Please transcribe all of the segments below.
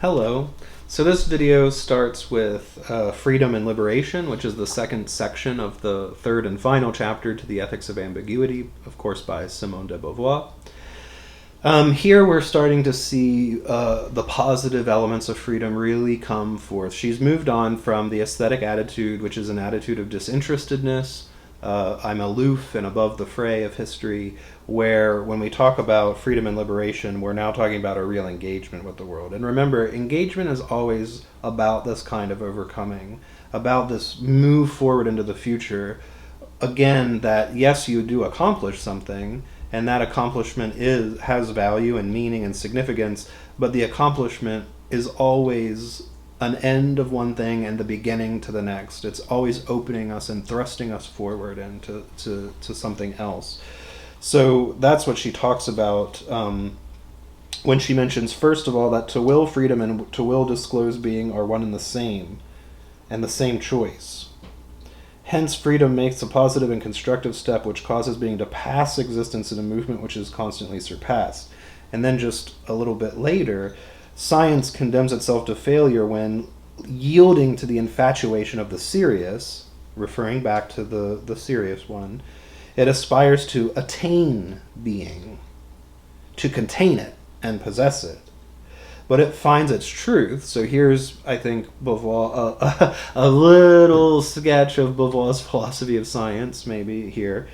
Hello. So this video starts with freedom and liberation, which is the second section of the third and final chapter to the Ethics of Ambiguity, of course by Simone de Beauvoir. Here we're starting to see the positive elements of freedom really come forth. She's moved on from the aesthetic attitude, which is an attitude of disinterestedness. I'm aloof and above the fray of history, where when we talk about freedom and liberation, we're now talking about a real engagement with the world. And remember, engagement is always about this kind of overcoming, about this move forward into the future. Again, that yes, you do accomplish something, and that accomplishment has value and meaning and significance, but the accomplishment is always an end of one thing and the beginning to the next. It's always opening us and thrusting us forward into to something else. So that's what she talks about when she mentions, first of all, that to will freedom and to will disclosed being are one and the same choice. Hence, freedom makes a positive and constructive step which causes being to pass existence in a movement which is constantly surpassed. And then just a little bit later, science condemns itself to failure when, yielding to the infatuation of the serious, referring back to the serious one, it aspires to attain being, to contain it and possess it. But it finds its truth. So here's, I think, Beauvoir, a little sketch of Beauvoir's philosophy of science, maybe here.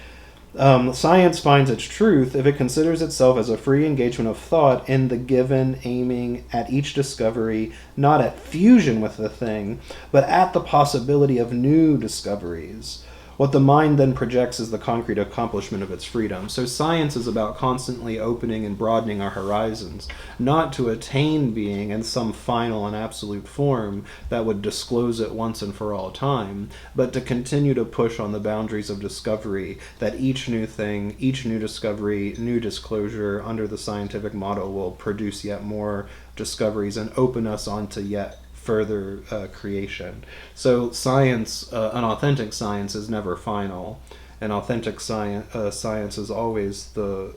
Science finds its truth if it considers itself as a free engagement of thought in the given, aiming at each discovery, not at fusion with the thing, but at the possibility of new discoveries. What the mind then projects is the concrete accomplishment of its freedom. So science is about constantly opening and broadening our horizons, not to attain being in some final and absolute form that would disclose it once and for all time, but to continue to push on the boundaries of discovery, that each new thing, each new discovery, new disclosure under the scientific model will produce yet more discoveries and open us onto yet further creation. So science, an authentic science, is never final. An authentic science is always the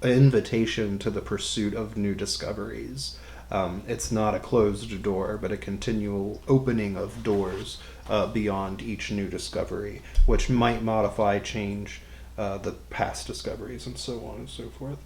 invitation to the pursuit of new discoveries. It's not a closed door, but a continual opening of doors beyond each new discovery, which might modify, change the past discoveries, and so on and so forth.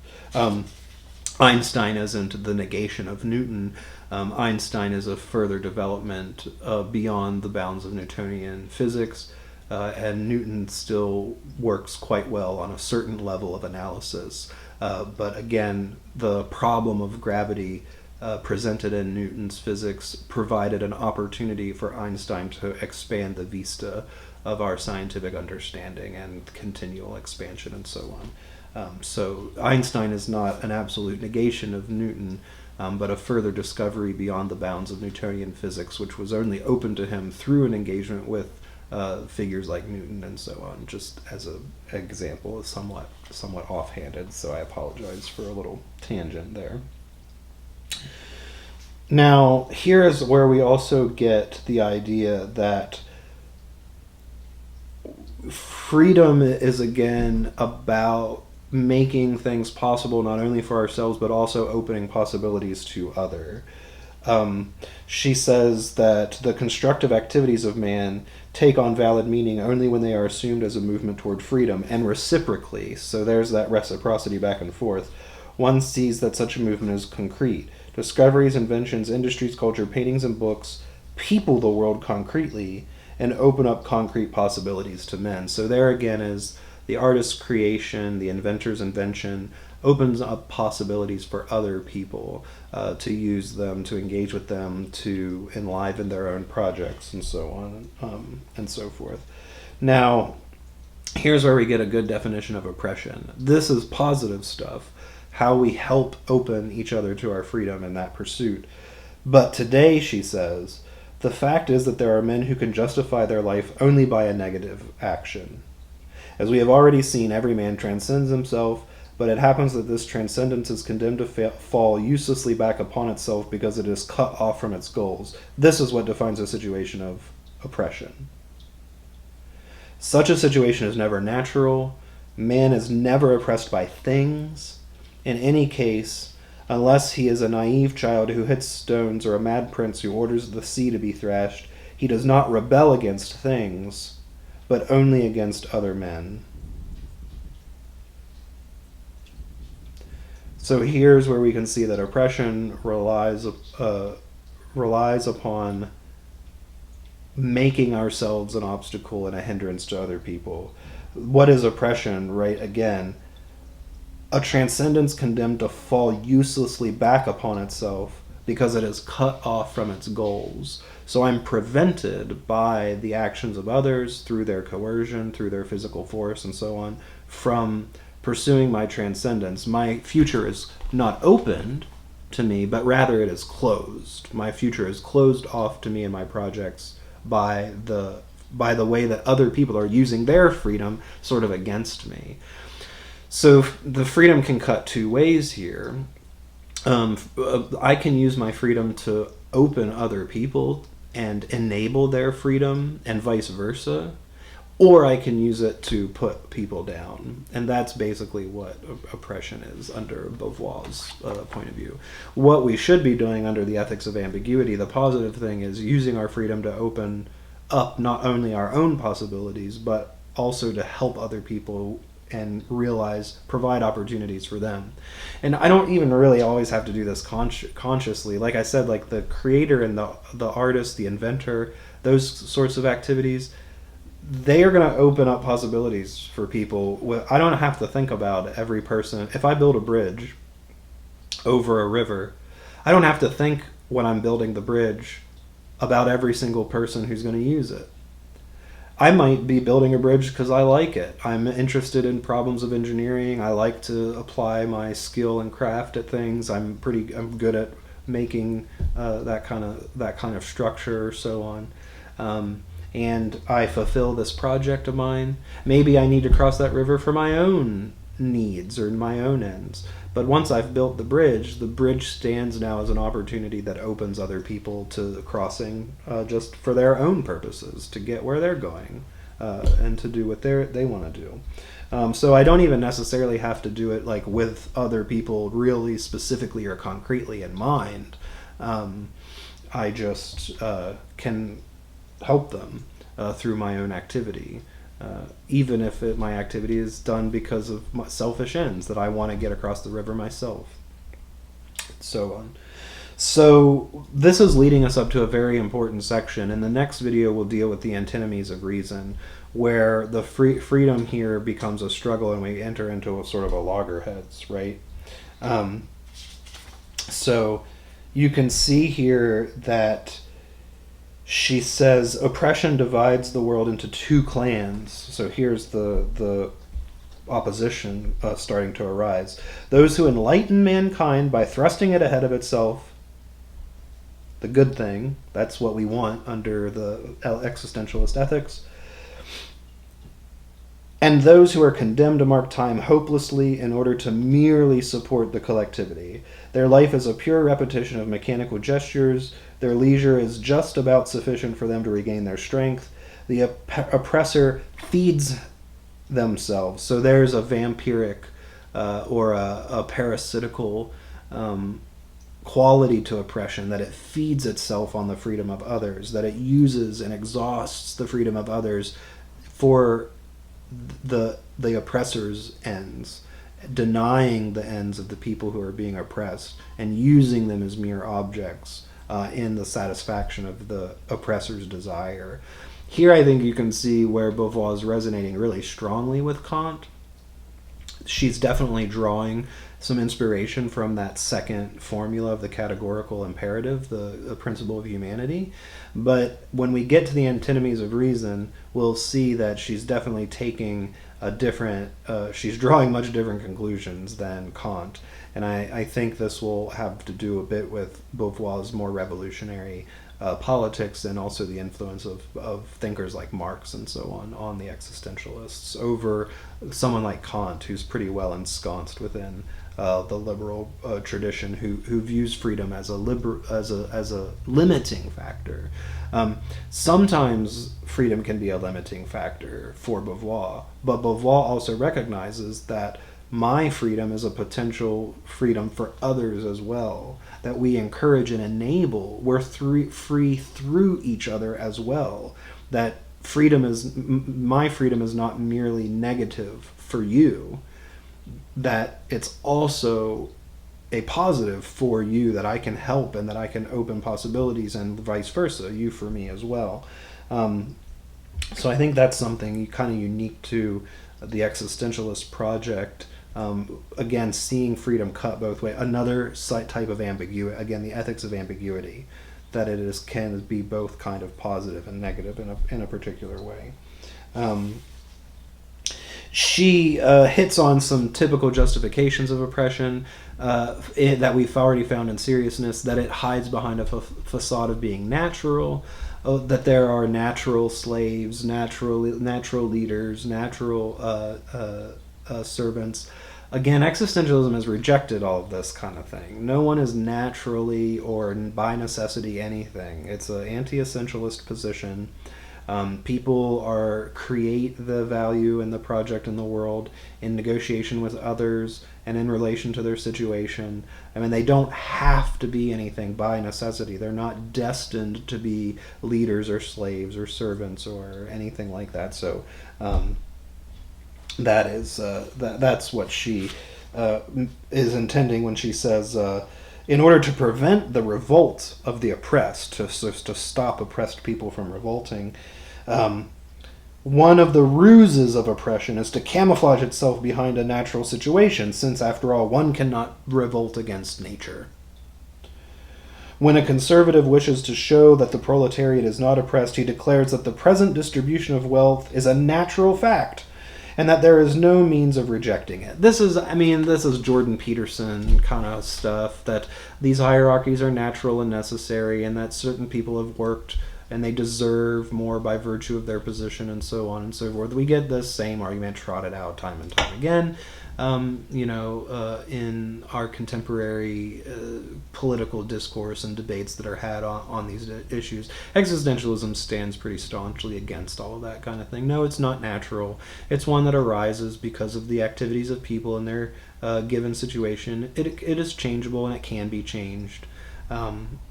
Einstein isn't the negation of Newton. Einstein is a further development beyond the bounds of Newtonian physics, and Newton still works quite well on a certain level of analysis. But again, the problem of gravity presented in Newton's physics provided an opportunity for Einstein to expand the vista of our scientific understanding and continual expansion and so on. So Einstein is not an absolute negation of Newton, but a further discovery beyond the bounds of Newtonian physics, which was only open to him through an engagement with figures like Newton and so on. Just as an example, is somewhat offhanded, so I apologize for a little tangent there. Now, here is where we also get the idea that freedom is again about making things possible not only for ourselves but also opening possibilities to other. She says that the constructive activities of man take on valid meaning only when they are assumed as a movement toward freedom, and reciprocally. So there's that reciprocity back and forth. One sees that such a movement is concrete. Discoveries, inventions, industries, culture, paintings, and books people the world concretely and open up concrete possibilities to men. So there again is the artist's creation, the inventor's invention, opens up possibilities for other people to use them, to engage with them, to enliven their own projects, and so on and so forth. Now, here's where we get a good definition of oppression. This is positive stuff, how we help open each other to our freedom in that pursuit. But today, she says, the fact is that there are men who can justify their life only by a negative action. As we have already seen, every man transcends himself, but it happens that this transcendence is condemned to fall uselessly back upon itself because it is cut off from its goals. This is what defines a situation of oppression. Such a situation is never natural. Man is never oppressed by things. In any case, Unless he is a naive child who hits stones or a mad prince who orders the sea to be thrashed, he does not rebel against things, but only against other men. So here's where we can see that oppression relies upon making ourselves an obstacle and a hindrance to other people. What is oppression, right? Again, a transcendence condemned to fall uselessly back upon itself because it is cut off from its goals. So I'm prevented by the actions of others, through their coercion, through their physical force, and so on, from pursuing my transcendence. My future is not opened to me, but rather it is closed. My future is closed off to me and my projects by the way that other people are using their freedom sort of against me. So the freedom can cut two ways here. I can use my freedom to open other people and enable their freedom, and vice versa, or I can use it to put people down. And that's basically what oppression is under Beauvoir's point of view. What we should be doing under the Ethics of Ambiguity, the positive thing, is using our freedom to open up not only our own possibilities, but also to help other people and provide opportunities for them. And I don't even really always have to do this consciously. Like I said, like the creator and the artist, the inventor, those sorts of activities, they are going to open up possibilities for people. I don't have to think about every person. If I build a bridge over a river, I don't have to think when I'm building the bridge about every single person who's going to use it. I might be building a bridge because I like it. I'm interested in problems of engineering. I like to apply my skill and craft at things. I'm good at making that kind of structure or so on. And I fulfill this project of mine. Maybe I need to cross that river for my own needs or my own ends. But once I've built the bridge stands now as an opportunity that opens other people to crossing just for their own purposes, to get where they're going and to do what they want to do. So I don't even necessarily have to do it like with other people really specifically or concretely in mind. I just can help them through my own activity. Even if my activity is done because of my selfish ends, that I want to get across the river myself, so on. So this is leading us up to a very important section. In the next video, we'll deal with the antinomies of reason, where the freedom here becomes a struggle and we enter into a sort of a loggerheads, right? So you can see here that she says oppression divides the world into two clans. So here's the opposition starting to arise. Those who enlighten mankind by thrusting it ahead of itself, the good thing, that's what we want under the existentialist ethics. And those who are condemned to mark time hopelessly in order to merely support the collectivity. Their life is a pure repetition of mechanical gestures. Their leisure is just about sufficient for them to regain their strength. The oppressor feeds themselves. So there's a vampiric or a parasitical quality to oppression, that it feeds itself on the freedom of others, that it uses and exhausts the freedom of others for the oppressor's ends, denying the ends of the people who are being oppressed and using them as mere objects in the satisfaction of the oppressor's desire. Here I think you can see where Beauvoir is resonating really strongly with Kant. She's definitely drawing some inspiration from that second formula of the categorical imperative, the principle of humanity. But when we get to the antinomies of reason, we'll see that she's definitely taking a different, she's drawing much different conclusions than Kant. And I think this will have to do a bit with Beauvoir's more revolutionary politics, and also the influence of thinkers like Marx and so on the existentialists over someone like Kant, who's pretty well ensconced within the liberal tradition, who views freedom as a limiting factor. Sometimes freedom can be a limiting factor for Beauvoir, but Beauvoir also recognizes that my freedom is a potential freedom for others as well, that we encourage and enable. We're free through each other as well. That my freedom is not merely negative for you, that it's also a positive for you, that I can help and that I can open possibilities, and vice versa, you for me as well. So I think that's something kind of unique to the existentialist project. Again, seeing freedom cut both ways. Another type of ambiguity, again, the ethics of ambiguity, that it can be both kind of positive and negative in a particular way. She hits on some typical justifications of oppression that we've already found in seriousness, that it hides behind a facade of being natural, that there are natural slaves, natural leaders, natural servants. Again, existentialism has rejected all of this kind of thing. No one is naturally or by necessity anything. It's an anti-essentialist position. People create the value in the project in the world in negotiation with others and in relation to their situation. I mean, they don't have to be anything by necessity. They're not destined to be leaders or slaves or servants or anything like that. So that's what she is intending when she says, in order to prevent the revolt of the oppressed, to stop oppressed people from revolting, one of the ruses of oppression is to camouflage itself behind a natural situation, since, after all, one cannot revolt against nature. When a conservative wishes to show that the proletariat is not oppressed, he declares that the present distribution of wealth is a natural fact, and that there is no means of rejecting it. This is Jordan Peterson kind of stuff, that these hierarchies are natural and necessary, and that certain people have worked and they deserve more by virtue of their position, and so on and so forth. We get this same argument trotted out time and time again, in our contemporary political discourse and debates that are had on these issues. Existentialism stands pretty staunchly against all of that kind of thing. No, it's not natural. It's one that arises because of the activities of people in their given situation. It is changeable, and it can be changed.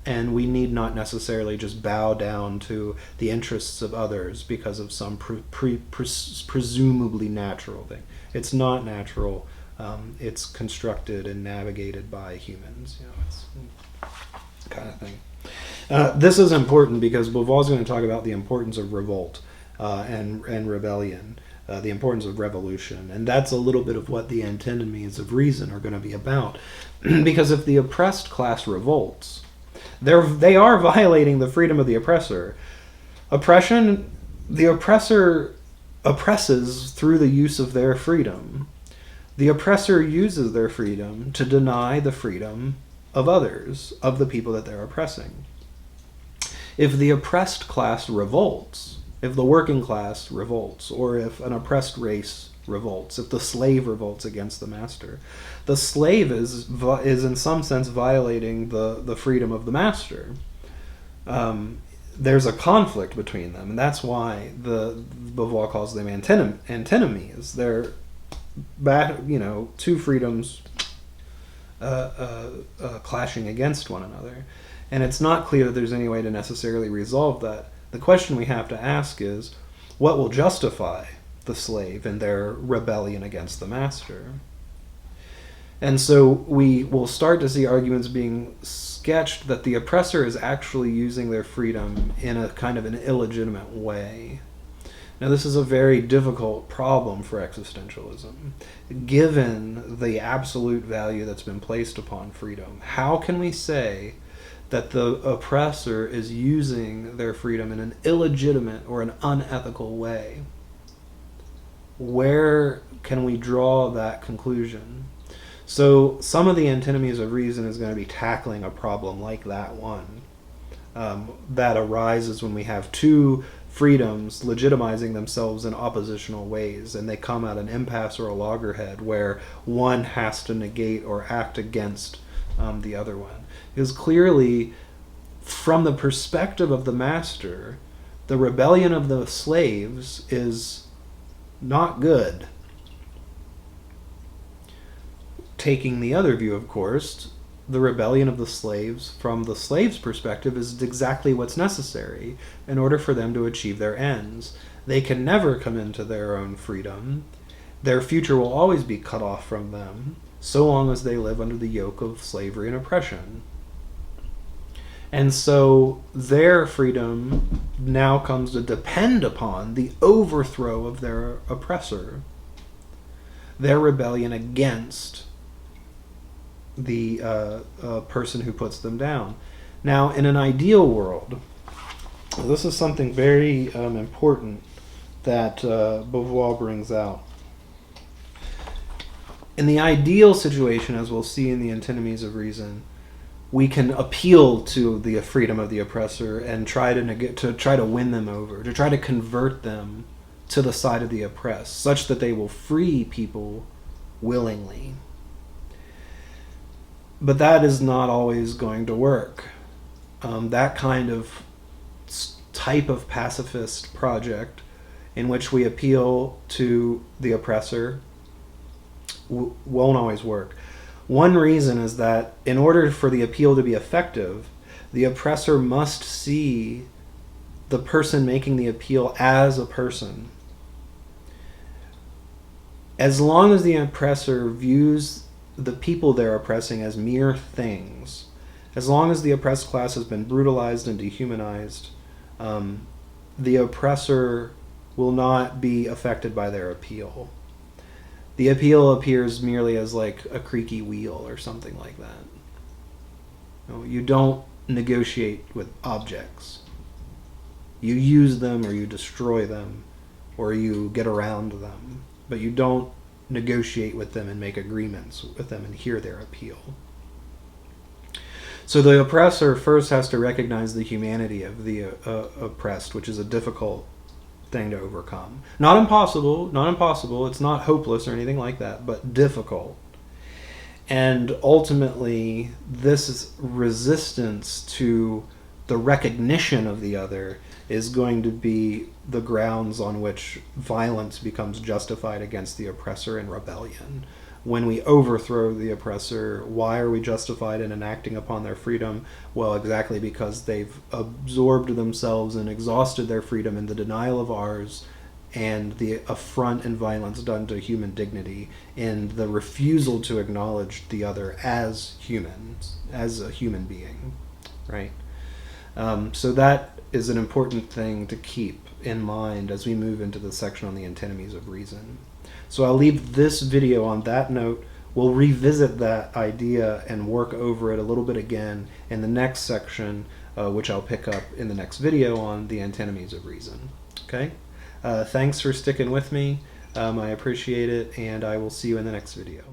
And we need not necessarily just bow down to the interests of others because of some presumably natural thing. It's not natural. It's constructed and navigated by humans. It's kind of thing. This is important because Beauvoir is going to talk about the importance of revolt and rebellion, the importance of revolution, and that's a little bit of what the antinomies of reason are going to be about. Because if the oppressed class revolts, they are violating the freedom of the oppressor. The oppressor oppresses through the use of their freedom. The oppressor uses their freedom to deny the freedom of others, of the people that they're oppressing. If the oppressed class revolts, if the working class revolts, or if an oppressed race revolts, if the slave revolts against the master, the slave is in some sense violating the freedom of the master. There's a conflict between them, and that's why the Beauvoir calls them antinomies. They're two freedoms clashing against one another, and it's not clear that there's any way to necessarily resolve that. The question we have to ask is, what will justify the slave in their rebellion against the master? And so we will start to see arguments being sketched that the oppressor is actually using their freedom in a kind of an illegitimate way. Now, this is a very difficult problem for existentialism, given the absolute value that's been placed upon freedom. How can we say that the oppressor is using their freedom in an illegitimate or an unethical way? Where can we draw that conclusion? So some of the antinomies of reason is going to be tackling a problem like that one, that arises when we have two freedoms legitimizing themselves in oppositional ways, and they come at an impasse or a loggerhead where one has to negate or act against the other one. Because clearly, from the perspective of the master, the rebellion of the slaves is not good. taking the other view, of course, the rebellion of the slaves from the slaves' perspective is exactly what's necessary in order for them to achieve their ends. They can never come into their own freedom. Their future will always be cut off from them, so long as they live under the yoke of slavery and oppression. And so their freedom now comes to depend upon the overthrow of their oppressor, their rebellion against the person who puts them down. Now, in an ideal world, this is something very important that Beauvoir brings out. In the ideal situation, as we'll see in the Antinomies of Reason, we can appeal to the freedom of the oppressor and try to win them over, to try to convert them to the side of the oppressed, such that they will free people willingly. But that is not always going to work. That kind of type of pacifist project in which we appeal to the oppressor won't always work. One reason is that in order for the appeal to be effective, the oppressor must see the person making the appeal as a person. As long as the oppressor views the people they're oppressing as mere things, as long as the oppressed class has been brutalized and dehumanized, the oppressor will not be affected by their appeal. The appeal appears merely as like a creaky wheel or something like that. You don't negotiate with objects. You use them or you destroy them or you get around them, but you don't negotiate with them and make agreements with them and hear their appeal. So the oppressor first has to recognize the humanity of the oppressed, which is a difficult thing to overcome. Not impossible, it's not hopeless or anything like that, but difficult. And ultimately, this resistance to the recognition of the other is going to be the grounds on which violence becomes justified against the oppressor in rebellion. When we overthrow the oppressor, why are we justified in enacting upon their freedom? Well, exactly because they've absorbed themselves and exhausted their freedom in the denial of ours and the affront and violence done to human dignity in the refusal to acknowledge the other as humans, as a human being, right? So that is an important thing to keep in mind as we move into the section on the antinomies of reason. So I'll leave this video on that note. We'll revisit that idea and work over it a little bit again in the next section, which I'll pick up in the next video on the antinomies of reason. Okay? Thanks for sticking with me. I appreciate it, and I will see you in the next video.